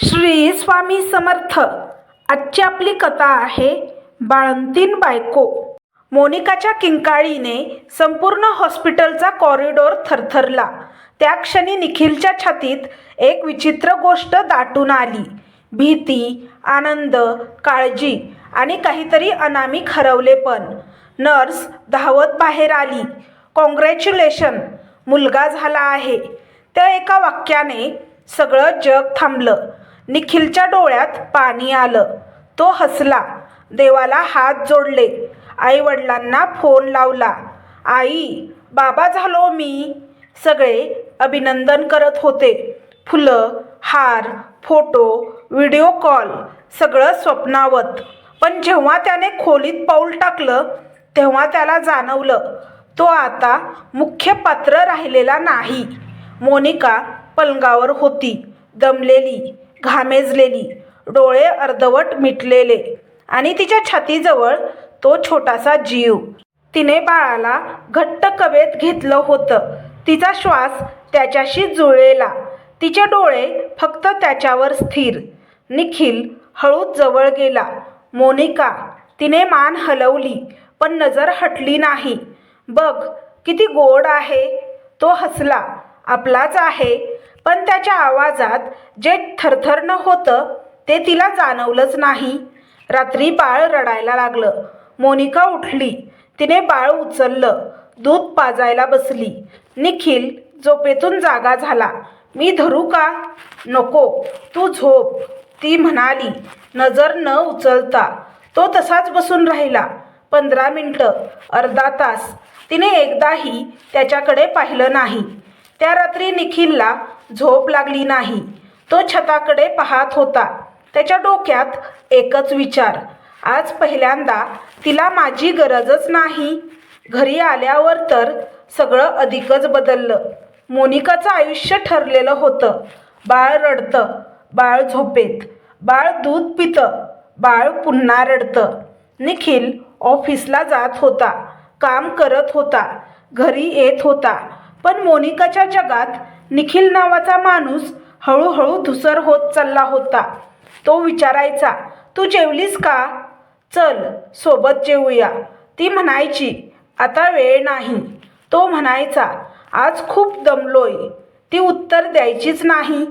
श्री स्वामी समर्थ. आजची आपली कथा आहे बाळंतीण बायको. मोनिकाच्या किंकाळीने संपूर्ण हॉस्पिटलचा कॉरिडॉर थरथरला. त्या क्षणी निखिलच्या छातीत एक विचित्र गोष्ट दाटून आली. भीती, आनंद, काळजी आणि काहीतरी अनामिक हरवलेपण. नर्स धावत बाहेर आली. कॉंग्रॅच्युलेशन, मुलगा झाला आहे. त्या एका वाक्याने सगळं जग थांबलं. निखिलच्या डोळ्यात पाणी आलं. तो हसला. देवाला हात जोडले. आई-वडिलांना फोन लावला. आई, बाबा झालो मी. सगळे अभिनंदन करत होते. फुलं, हार, फोटो, व्हिडिओ कॉल, सगळं स्वप्नावत. पण जेव्हा त्याने खोलीत पाऊल टाकलं तेव्हा त्याला जाणवलं तो आता मुख्य पात्र राहिलेला नाही. मोनिका पलंगावर होती, दमलेली, घामेजलेली, डोळे अर्धवट मिटलेले आणि तिच्या छातीजवळ तो छोटासा जीव. तिने बाळाला घट्ट कवेत घेतलं होतं. तिचा श्वास त्याच्याशी जुळलेला, तिचे डोळे फक्त त्याच्यावर स्थिर. निखिल हळूच जवळ गेला. मोनिका, तिने मान हलवली पण नजर हटली नाही. बघ किती गोड आहे. तो हसला. आपलाच आहे. पण त्याच्या आवाजात जे थरथरणं होतं ते तिला जाणवलंच नाही. रात्री बाळ रडायला लागलं. मोनिका उठली. तिने बाळ उचललं. दूध पाजायला बसली. निखिल झोपेतून जागा झाला. मी धरू का? नको, तू झोप, ती म्हणाली नजर न उचलता. तो तसाच बसून राहिला. 15 मिनिटं, अर्धा तास. तिने एकदाही त्याच्याकडे पाहिलं नाही. त्या रात्री निखिलला झोप लागली नाही. तो छताकडे पाहत होता. त्याच्या डोक्यात एकच विचार, आज पहिल्यांदा तिला माझी गरजच नाही. घरी आल्यावर तर सगळं अधिकच बदललं. मोनिकाचं आयुष्य ठरलेलं होतं. बाळ रडतं, बाळ झोपेत, बाळ दूध पितं, बाळ पुन्हा रडतं. निखिल ऑफिसला जात होता, काम करत होता, घरी येत होता. पण मोनिकाच्या जगात निखिल नावाचा माणूस हळूहळू धुसर होत चालला होता. तो विचारायचा, तू जेवलीस का? चल सोबत जेवूया. ती म्हणायची, आता वेळ नाही. तो म्हणायचा, आज खूप दमलोय. ती उत्तर द्यायचीच नाही.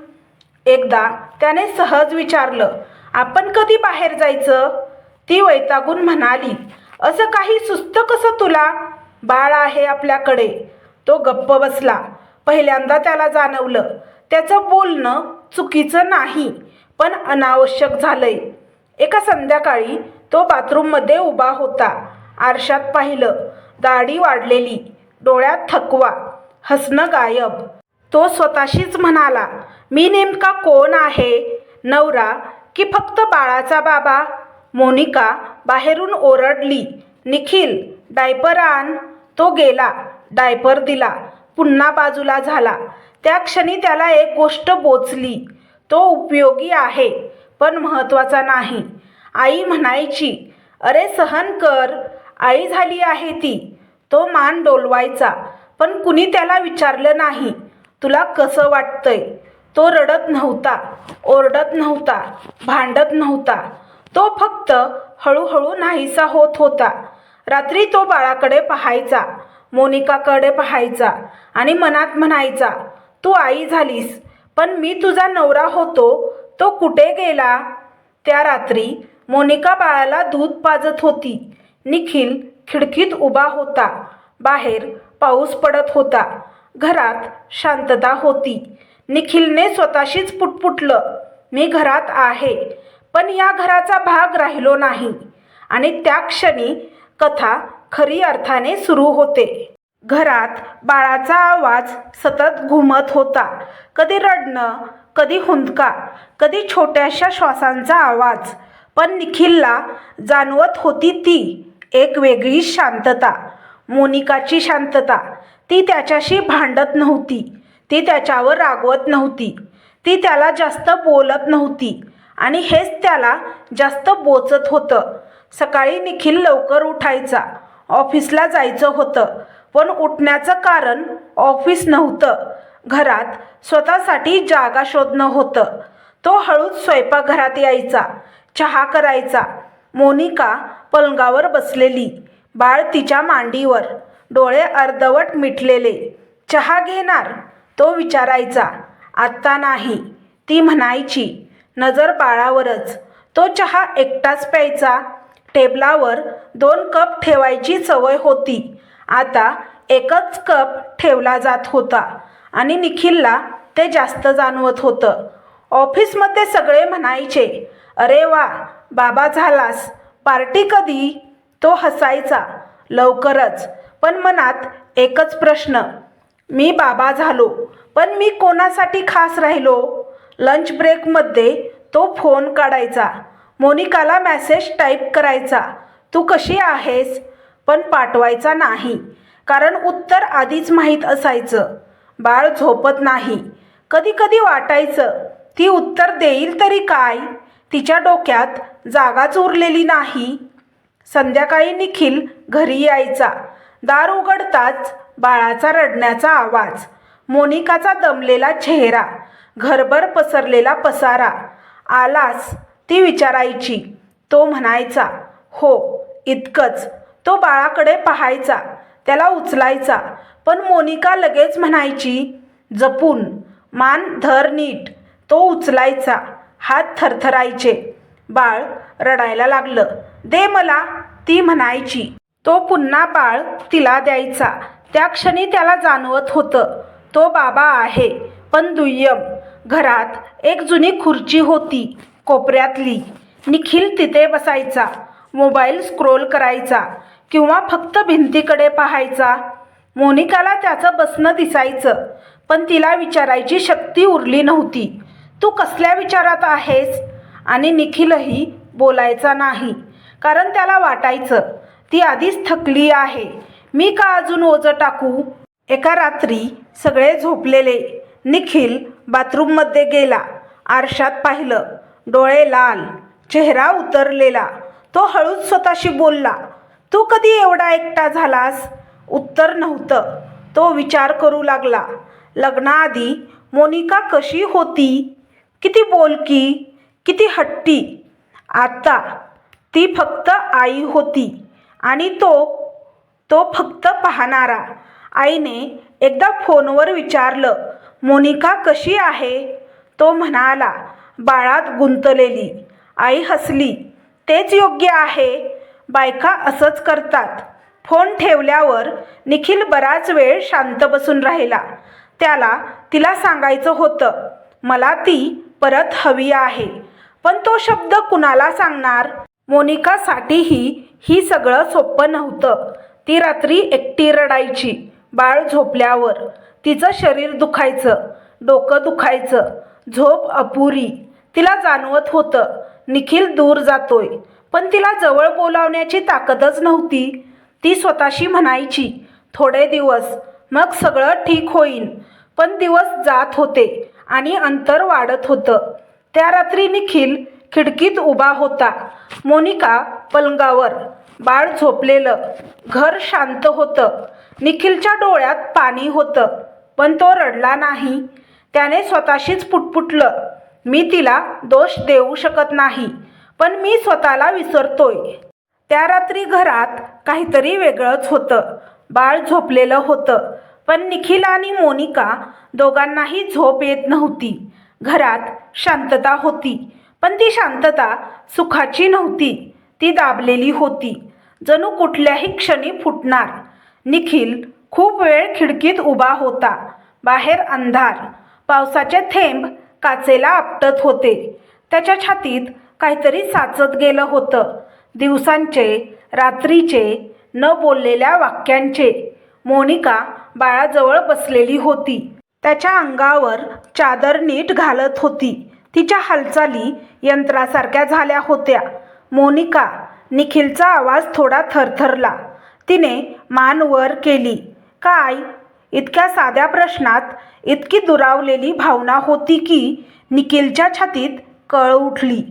एकदा त्याने सहज विचारलं, आपण कधी बाहेर जायचं? ती वैतागून म्हणाली, असं काही सुचतं कसं तुला? बाळ आहे आपल्याकडे. तो गप्प बसला. पहिल्यांदा त्याला जाणवलं त्याचं बोलणं चुकीचं नाही पण अनावश्यक झालंय. एका संध्याकाळी तो बाथरूममध्ये उभा होता. आरशात पाहिलं. दाढी वाढलेली, डोळ्यात थकवा, हसणं गायब. तो स्वतःशीच म्हणाला, मी नेमका कोण आहे? नवरा की फक्त बाळाचा बाबा? मोनिका बाहेरून ओरडली, निखिल डायपर आण. तो गेला. डायपर दिला. पुन्हा बाजूला झाला. त्या क्षणी त्याला एक गोष्ट बोचली. तो उपयोगी आहे पण महत्त्वाचा नाही. आई म्हणायची, अरे सहन कर, आई झाली आहे ती. तो मान डोलवायचा पण कुणी त्याला विचारलं नाही, तुला कसं वाटतंय? तो रडत नव्हता, ओरडत नव्हता, भांडत नव्हता. तो फक्त हळूहळू नाहीसा होत होता. रात्री तो बाळाकडे पाहायचा, मोनिकाकडे पाहायचा आणि मनात म्हणायचा, तू आई झालीस पण मी तुझा नवरा होतो, तो कुठे गेला? त्या रात्री मोनिका बाळाला दूध पाजत होती. निखिल खिडकीत उभा होता. बाहेर पाऊस पडत होता. घरात शांतता होती. निखिलने स्वतःशीच पुटपुटलं, मी घरात आहे पण या घराचा भाग राहिलो नाही. आणि त्या क्षणी कथा खरी अर्थाने सुरू होते. घरात बाळाचा आवाज सतत घुमत होता. कधी रडणं, कधी हुंदका, कधी छोट्याशा श्वासांचा आवाज. पण निखिलला जाणवत होती ती एक वेगळी शांतता. मोनिकाची शांतता. ती त्याच्याशी भांडत नव्हती. ती त्याच्यावर रागवत नव्हती. ती त्याला जास्त बोलत नव्हती आणि हेच त्याला जास्त बोचत होतं. सकाळी निखिल लवकर उठायचा. ऑफिसला जायचं होतं पण उठण्याचं कारण ऑफिस नव्हतं. घरात स्वतःसाठी जागा शोधणं होतं. तो हळूच स्वयंपाकघरात यायचा, चहा करायचा. मोनिका पलंगावर बसलेली, बाळ तिच्या मांडीवर, डोळे अर्धवट मिटलेले. चहा घेणार? तो विचारायचा. आत्ता नाही, ती म्हणायची. नजर बाळावरच. तो चहा एकटाच प्यायचा. टेबलावर 2 कप ठेवायची सवय होती. आता एकच कप ठेवला जात होता आणि निखिलला ते जास्त जाणवत होतं. ऑफिसमध्ये सगळे म्हणायचे, अरे वा, बाबा झालास, पार्टी कधी? तो हसायचा, लवकरच. पण मनात एकच प्रश्न, मी बाबा झालो, पण मी कोणासाठी खास राहिलो? लंच ब्रेकमध्ये तो फोन काढायचा, मोनिकाला मेसेज टाईप करायचा, तू कशी आहेस? पण पाठवायचा नाही, कारण उत्तर आधीच माहीत असायचं. बाळ झोपत नाही. कधी कधी वाटायचं, ती उत्तर देईल तरी काय? तिच्या डोक्यात जागाच उरलेली नाही. संध्याकाळी निखिल घरी यायचा. दार उघडताच बाळाचा रडण्याचा आवाज, मोनिकाचा दमलेला चेहरा, घरभर पसरलेला पसारा. आलास? ती विचारायची. तो म्हणायचा, हो, इतकंच. तो बाळाकडे पाहायचा, त्याला उचलायचा. पण मोनिका लगेच म्हणायची, जपून, मान धर नीट. तो उचलायचा, हात थरथरायचे. बाळ रडायला लागलं. दे मला, ती म्हणायची. तो पुन्हा बाळ तिला द्यायचा. त्या क्षणी त्याला जाणवत होतं, तो बाबा आहे, पण दुय्यम. घरात एक जुनी खुर्ची होती, कोपऱ्यातली. निखिल तिथे बसायचा, मोबाईल स्क्रोल करायचा किंवा फक्त भिंतीकडे पाहायचा. मोनिकाला त्याचं बसणं दिसायचं, पण तिला विचारायची शक्ती उरली नव्हती. तू कसल्या विचारात आहेस? आणि निखिलही बोलायचा नाही, कारण त्याला वाटायचं, ती आधीच थकली आहे, मी का अजून ओझं टाकू? एका रात्री सगळे झोपलेले. निखिल बाथरूममध्ये गेला. आरशात पाहिलं, डोळे लाल, चेहरा उतरलेला. तो हळूच स्वतःशी बोलला, तू कधी एवढा एकटा झालास? उत्तर नव्हतं. तो विचार करू लागला. लग्नाआधी मोनिका कशी होती? किती बोलकी, किती हट्टी. आता ती फक्त आई होती आणि तो फक्त पाहणारा. आईने एकदा फोनवर विचारलं, मोनिका कशी आहे? तो म्हणाला, बाळात गुंतलेली. आई हसली, तेच योग्य आहे. बायका असंच करतात. फोन ठेवल्यावर निखिल बराच वेळ शांत बसून राहिला. त्याला तिला सांगायचं होतं, मला ती परत हवी आहे. पण तो शब्द कुणाला सांगणार? मोनिकासाठीही ही सगळं सोपं नव्हतं. ती रात्री एकटी रडायची. बाळ झोपल्यावर तिचं शरीर दुखायचं, डोकं दुखायचं, झोप अपुरी. तिला जाणवत होतं, निखिल दूर जातोय, पण तिला जवळ बोलावण्याची ताकदच नव्हती. ती स्वतःशी म्हणायची, थोडे दिवस, मग सगळं ठीक होईल. पण दिवस जात होते आणि अंतर वाढत होतं. त्या रात्री निखिल खिडकीत उभा होता, मोनिका पलंगावर, बाळ झोपलेलं. घर शांत होतं. निखिलच्या डोळ्यात पाणी होतं, पण तो रडला नाही. त्याने स्वतःशीच पुटपुटलं, मी तिला दोष देऊ शकत नाही, पण मी स्वतःला विसरतोय. त्या रात्री घरात काहीतरी वेगळंच होतं. बाळ झोपलेलं होतं, पण निखिल आणि मोनिका दोघांनाही झोप येत नव्हती. घरात शांतता होती, पण ती शांतता सुखाची नव्हती. ती दाबलेली होती, जणू कुठल्याही क्षणी फुटणार. निखिल खूप वेळ खिडकीत उभा होता. बाहेर अंधार, पावसाचे थेंब काचेला आपटत होते. त्याच्या छातीत काहीतरी साचत गेलं होतं, दिवसांचे, रात्रीचे, न बोललेल्या वाक्यांचे. मोनिका बाळाजवळ बसलेली होती. त्याच्या अंगावर चादर नीट घालत होती. तिच्या हालचाली यंत्रासारख्या झाल्या होत्या. मोनिका, निखिलचा आवाज थोडा थरथरला. तिने मान वर केली. काय? इतक्या साध्या प्रश्नात इतकी दुरावलेली भावना होती की निखिलच्या छातीत कळ उठली.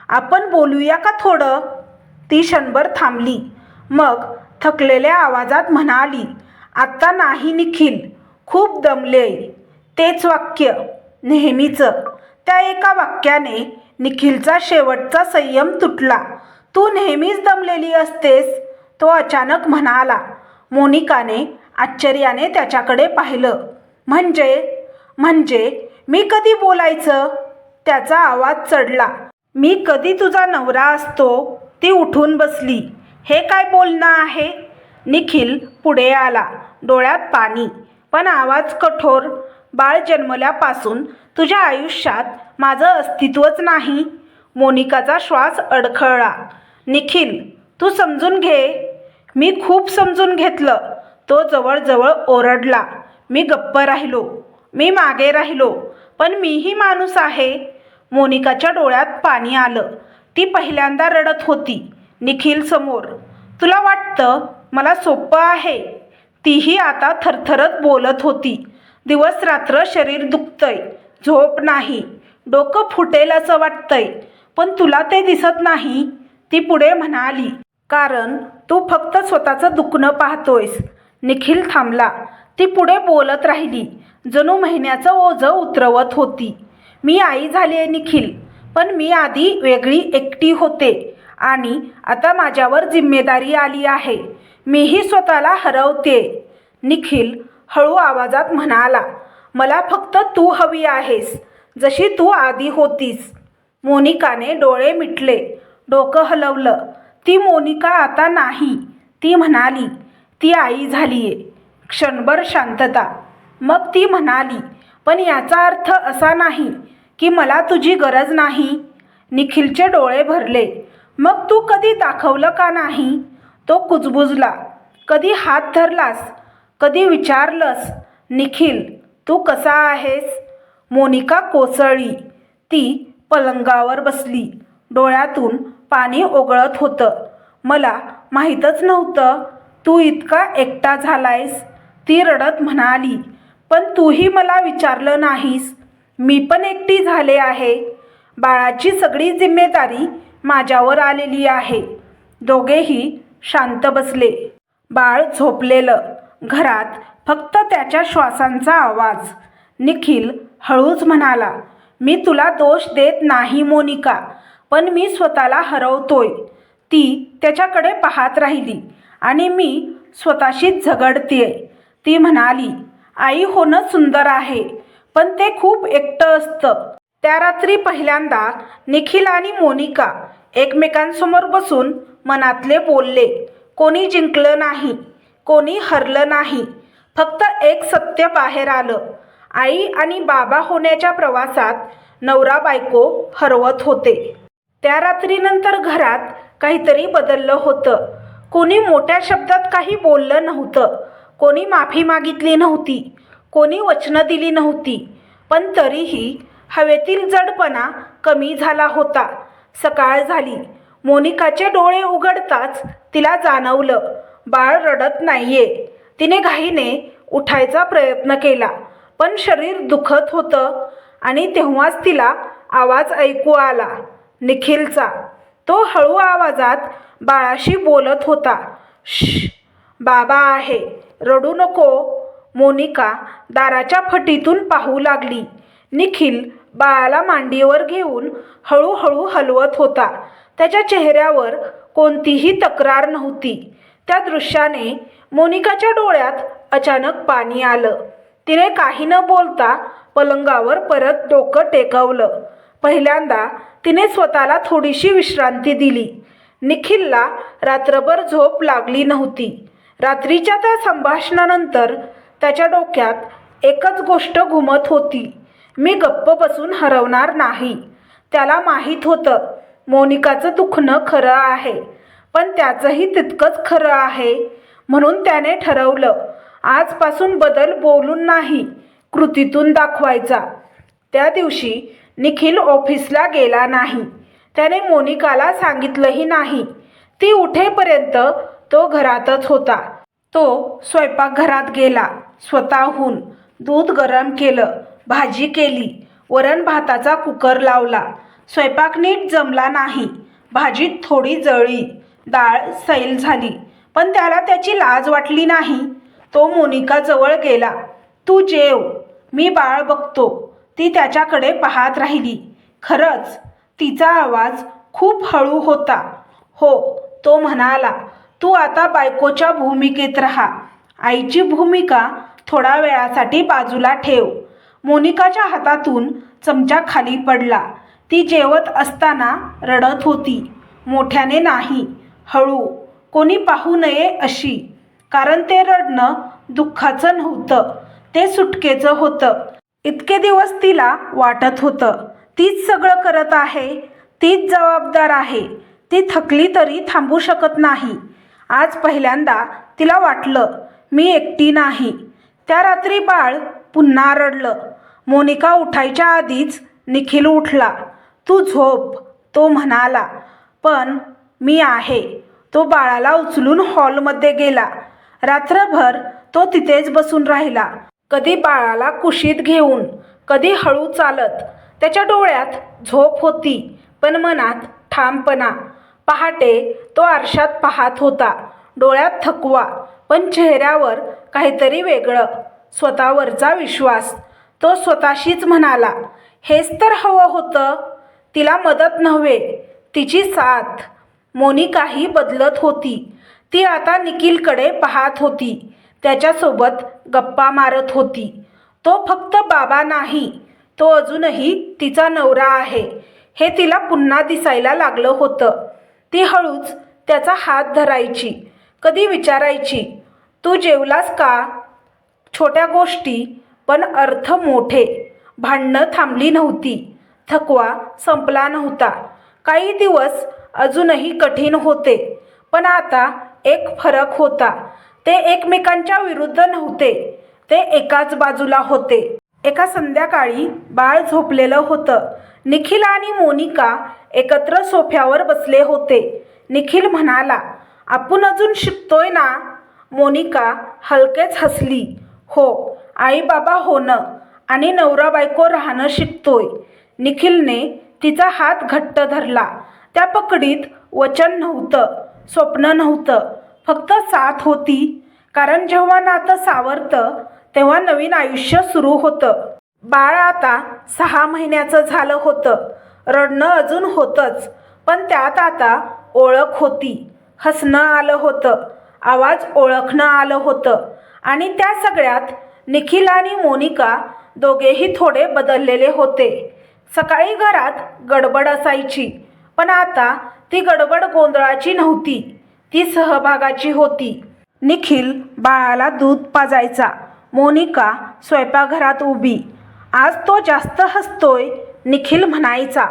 आपण बोलूया का थोडं? ती क्षणभर थांबली, मग थकलेल्या आवाजात म्हणाली, आत्ता नाही निखिल, खूप दमलेय. तेच वाक्य, नेहमीचं. त्या एका वाक्याने निखिलचा शेवटचा संयम तुटला. तू नेहमीच दमलेली असतेस, तो अचानक म्हणाला. मोनिकाने आश्चर्याने त्याच्याकडे पाहिलं. म्हणजे मी कधी बोलायचं? त्याचा आवाज चढला. मी कधी तुझा नवरा असतो? ती उठून बसली. हे काय बोलणं आहे? निखिल पुढे आला, डोळ्यात पाणी, पण आवाज कठोर. बाळ जन्मल्यापासून तुझ्या आयुष्यात माझं अस्तित्वच नाही. मोनिकाचा श्वास अडखळला. निखिल, तू समजून घे. मी खूप समजून घेतलं, तो जवळजवळ ओरडला. मी गप्प राहिलो, मी मागे राहिलो, पण मीही माणूस आहे. मोनिकाच्या डोळ्यात पाणी आलं. ती पहिल्यांदा रडत होती निखिल समोर. तुला वाटतं मला सोपं आहे? तीही आता थरथरत बोलत होती. दिवस रात्र शरीर दुखतंय, झोप नाही, डोकं फुटेल असं वाटतंय, पण तुला ते दिसत नाही. ती पुढे म्हणाली, कारण तू फक्त स्वतःचं दुखणं पाहतोयस. निखिल थांबला. ती पुढे बोलत राहिली, जणू महिन्याचं ओझं उतरवत होती. मी आई झाली आहे निखिल, पण मी आधी वेगळी एकटी होते आणि आता माझ्यावर जिम्मेदारी आली आहे. मीही स्वतःला हरवते. निखिल हळू आवाजात म्हणाला, मला फक्त तू हवी आहेस, जशी तू आधी होतीस. मोनिकाने डोळे मिटले, डोकं हलवलं. ती मोनिका आता नाही. ती म्हणाली, ती आई झालीये. क्षणभर शांतता. मग ती म्हणाली, पण याचा अर्थ असा नाही की मला तुझी गरज नाही. निखिलचे डोळे भरले. मग तू कधी दाखवलं का नाही? तो कुजबुजला. कधी हात धरलास? कधी विचारलंस, निखिल तू कसा आहेस? मोनिका कोसळली. ती पलंगावर बसली. डोळ्यातून पाणी ओघळत होतं. मला माहीतच नव्हतं तू इतका एकटा झालायस. ती रडत म्हणाली, पण तूही मला विचारलं नाहीस. मी पण एकटी झाले आहे. बाळाची सगळी जिम्मेदारी माझ्यावर आलेली आहे. दोघेही शांत बसले. बाळ झोपलेलं. घरात फक्त त्याच्या श्वासांचा आवाज. निखिल हळूच म्हणाला, मी तुला दोष देत नाही मोनिका, पण मी स्वतःला हरवतोय. ती त्याच्याकडे पाहत राहिली. आणि मी स्वतःशीच झगडतेय. ती म्हणाली, आई होणं सुंदर आहे, पण ते खूप एकटं असतं. त्या रात्री पहिल्यांदा निखिल आणि मोनिका एकमेकांसमोर बसून मनातले बोलले. कोणी जिंकलं नाही, कोणी हरलं नाही. फक्त एक सत्य बाहेर आलं. आई आणि बाबा होण्याच्या प्रवासात नवरा बायको हरवत होते. त्या रात्रीनंतर घरात काहीतरी बदललं होतं. कोणी मोठ्या शब्दात काही बोललं नव्हतं, कोणी माफी मागितली नव्हती, कोणी वचनं दिली नव्हती, पण तरीही हवेतील जडपणा कमी झाला होता. सकाळ झाली. मोनिकाचे डोळे उघडताच तिला जाणवलं, बाळ रडत नाहीये. तिने घाईने उठायचा प्रयत्न केला, पण शरीर दुखत होतं. आणि तेव्हाच तिला आवाज ऐकू आला, निखिलचा. तो हळू आवाजात बाळाशी बोलत होता. श्श, बाबा आहे, रडू नको. मोनिका दाराच्या फटीतून पाहू लागली. निखिल बाळाला मांडीवर घेऊन हळूहळू हलवत होता. त्याच्या चेहऱ्यावर कोणतीही तक्रार नव्हती. त्या दृश्याने मोनिकाच्या डोळ्यात अचानक पाणी आलं. तिने काही न बोलता पलंगावर परत डोकं टेकवलं. पहिल्यांदा तिने स्वतःला थोडीशी विश्रांती दिली. निखिलला रात्रभर झोप लागली नव्हती. रात्रीच्या त्या संभाषणानंतर त्याच्या डोक्यात एकच गोष्ट घुमत होती, मी गप्प बसून हरवणार नाही. त्याला माहीत होतं मोनिकाचं दुखणं खरं आहे, पण त्याचंही तितकंच खरं आहे. म्हणून त्याने ठरवलं, आजपासून बदल बोलून नाही, कृतीतून दाखवायचा. त्या दिवशी निखिल ऑफिसला गेला नाही. त्याने मोनिकाला सांगितलंही नाही. ती उठेपर्यंत तो घरातच होता. तो स्वयंपाकघरात गेला. स्वतःहून दूध गरम केलं, भाजी केली, वरण भाताचा कुकर लावला. स्वयंपाक नीट जमला नाही. भाजीत थोडी जळली, डाळ सैल झाली, पण त्याला त्याची लाज वाटली नाही. तो मोनिकाजवळ गेला. तू जेव, मी बाळ बघतो. ती त्याच्याकडे पाहत राहिली. खरंच तिचा आवाज खूप हळू होता. हो, तो म्हणाला, तू आता बायकोच्या भूमिकेत राहा. आईची भूमिका थोडा वेळासाठी बाजूला ठेव. मोनिकाच्या हातातून चमचा खाली पडला. ती जेवत असताना रडत होती. मोठ्याने नाही, हळू, कोणी पाहू नये अशी. कारण ते रडणं दुःखाचं नव्हतं, ते सुटकेचं होतं. इतके दिवस तिला वाटत होतं तीच सगळं करत आहे, तीच जबाबदार आहे. ती थकली तरी थांबू शकत नाही. आज पहिल्यांदा तिला वाटलं, मी एकटी नाही. त्या रात्री बाळ पुन्हा रडलं. मोनिका उठायच्या आधीच निखिल उठला. तू झोप, तो म्हणाला. पण मी आहे. तो बाळाला उचलून हॉलमध्ये गेला. रात्रभर तो तिथेच बसून राहिला. कधी बाळाला कुशीत घेऊन, कधी हळू चालत. त्याच्या डोळ्यात झोप होती, पण मनात ठामपणा. पहाटे तो आरशात पाहत होता. डोळ्यात थकवा, पण चेहऱ्यावर काहीतरी वेगळं, स्वतःवरचा विश्वास. तो स्वतःशीच म्हणाला, हेच तर हवं होतं. तिला मदत नव्हे, तिची साथ. मोनिकाही बदलत होती. ती आता निखिलकडे पाहत होती, त्याच्यासोबत गप्पा मारत होती. तो फक्त बाबा नाही, तो अजूनही तिचा नवरा आहे, हे तिला पुन्हा दिसायला लागलं होतं. ती हळूच त्याचा हात धरायची. कधी विचारायची, तू जेवलास का? छोट्या गोष्टी, पण अर्थ मोठे. भांडणं थांबली नव्हती, थकवा संपला नव्हता. काही दिवस अजूनही कठीण होते, पण आता एक फरक होता. ते एकमेकांच्या विरुद्ध नव्हते, ते एकाच बाजूला होते. एका संध्याकाळी बाळ झोपलेलं होतं. निखिल आणि मोनिका एकत्र सोफ्यावर बसले होते. निखिल म्हणाला, आपण अजून शिकतोय ना? मोनिका हलकेच हसली. हो, आई बाबा होणं आणि नवरा बायको राहणं शिकतोय. निखिलने तिचा हात घट्ट धरला. त्या पकडीत वचन नव्हतं, स्वप्न नव्हतं, फक्त साथ होती. कारण जेव्हा नातं सावरतं तेव्हा नवीन आयुष्य सुरू होतं. बाळ आता 6 महिन्याचं झालं होतं. रडणं अजून होतंच, पण त्यात आता ओळख होती. हसणं आलं होतं, आवाज ओळखणं आलं होतं. आणि त्या सगळ्यात निखिल आणि मोनिका दोघेही थोडे बदललेले होते. सकाळी घरात गडबड असायची, पण आता ती गडबड गोंधळाची नव्हती, ती सहभागाची होती. निखिल बाळाला दूध पाजायचा. मोनिका स्वयंपाकघरात उभी. आज तो जास्त हसतोय, निखिल म्हणायचा.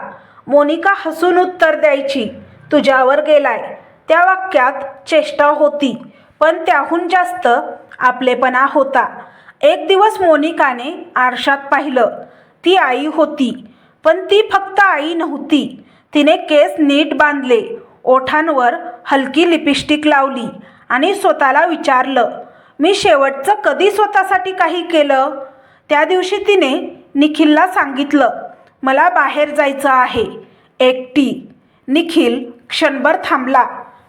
मोनिका हसून उत्तर द्यायची, तुझ्यावर गेलाय. त्या वाक्यात चेष्टा होती, पण त्याहून जास्त आपलेपणा होता. एक दिवस मोनिकाने आरशात पाहिलं. ती आई होती, पण ती फक्त आई नव्हती. तिने केस नीट बांधले, ओठांवर हलकी लिपस्टिक लावली आणि स्वतःला विचारलं, मी शेवटचं कधी स्वतःसाठी काही केलं? त्या दिवशी तिने निखिलला सांगितलं, मला बाहेर जायचं आहे, एकटी. निखिल क्षणभर थांबला,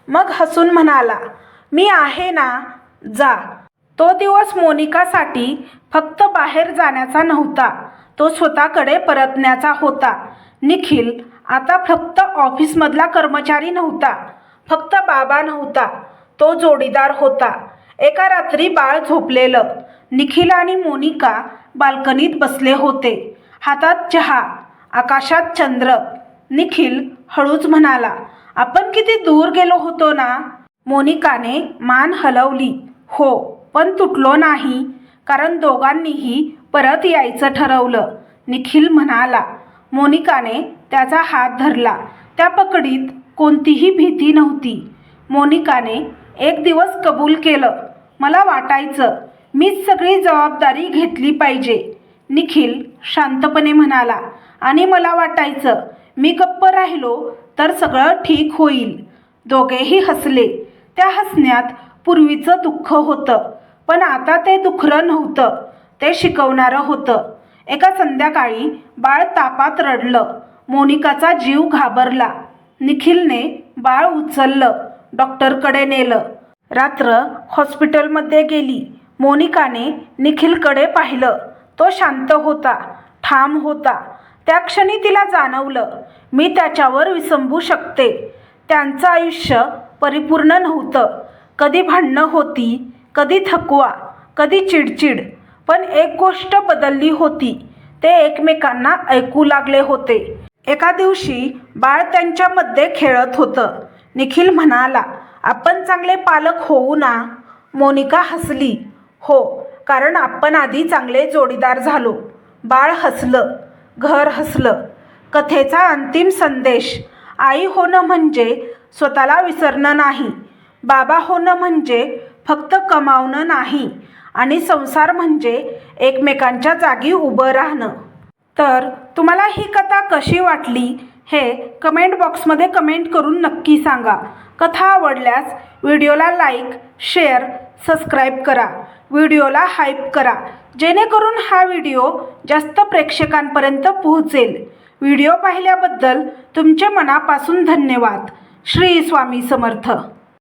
मग हसून म्हणाला, मी आहे ना, जा. तो दिवस मोनिकासाठी फक्त बाहेर जाण्याचा नव्हता, तो स्वतःकडे परतण्याचा होता. निखिल आता फक्त ऑफिसमधला कर्मचारी नव्हता, फक्त बाबा नव्हता, तो जोडीदार होता. एका रात्री बाळ झोपलेलं. निखिल आणि मोनिका बाल्कनीत बसले होते. हातात चहा, आकाशात चंद्र. निखिल हळूच म्हणाला, आपण किती दूर गेलो होतो ना? मोनिकाने मान हलवली. हो, पण तुटलो नाही, कारण दोघांनीही परत यायचं ठरवलं. निखिल म्हणाला. मोनिकाने त्याचा हात धरला. त्या पकडीत कोणतीही भीती नव्हती. मोनिकाने एक दिवस कबूल केलं, मला वाटायचं मीच सगळी जबाबदारी घेतली पाहिजे. निखिल शांतपणे म्हणाला, आणि मला वाटायचं मी गप्प राहिलो तर सगळं ठीक होईल. दोघेही हसले. त्या हसण्यात पूर्वीचं दुःख होतं, पण आता ते दुखरं नव्हतं, ते शिकवणारं होतं. एका संध्याकाळी बाळ तापात रडलं. मोनिकाचा जीव घाबरला. निखिलने बाळ उचललं, डॉक्टरकडे नेलं. रात्र हॉस्पिटलमध्ये गेली. मोनिकाने निखिलकडे पाहिलं. तो शांत होता, ठाम होता. त्या क्षणी तिला जाणवलं, मी त्याच्यावर विसंबू शकते. त्यांचं आयुष्य परिपूर्ण नव्हतं. कधी भांडणं होती, कधी थकवा, कधी चिडचिड. पण एक गोष्ट बदलली होती, ते एकमेकांना ऐकू लागले होते. एका दिवशी बाळ त्यांच्यामध्ये खेळत होतं. निखिल म्हणाला, आपण चांगले पालक होऊ ना? मोनिका हसली, हो, कारण आपण आधी चांगले जोडीदार झालो. बाळ हसलं, घर हसलं. कथेचा अंतिम संदेश, आई होणं म्हणजे स्वतःला विसरणं नाही. बाबा होणं म्हणजे फक्त कमावणं नाही. आणि संसार म्हणजे एकमेकांच्या जागी उभं राहणं. तर तुम्हाला ही कथा कशी वाटली हे कमेंट बॉक्समध्ये कमेंट करून नक्की सांगा. कथा आवडल्यास व्हिडिओला लाईक, शेअर, सबस्क्राईब करा. व्हिडिओला हाईप करा, जेणेकरून हा व्हिडिओ जास्त प्रेक्षकांपर्यंत पोहोचेल. व्हिडिओ पाहिल्याबद्दल तुमचे मनापासून धन्यवाद. श्री स्वामी समर्थ.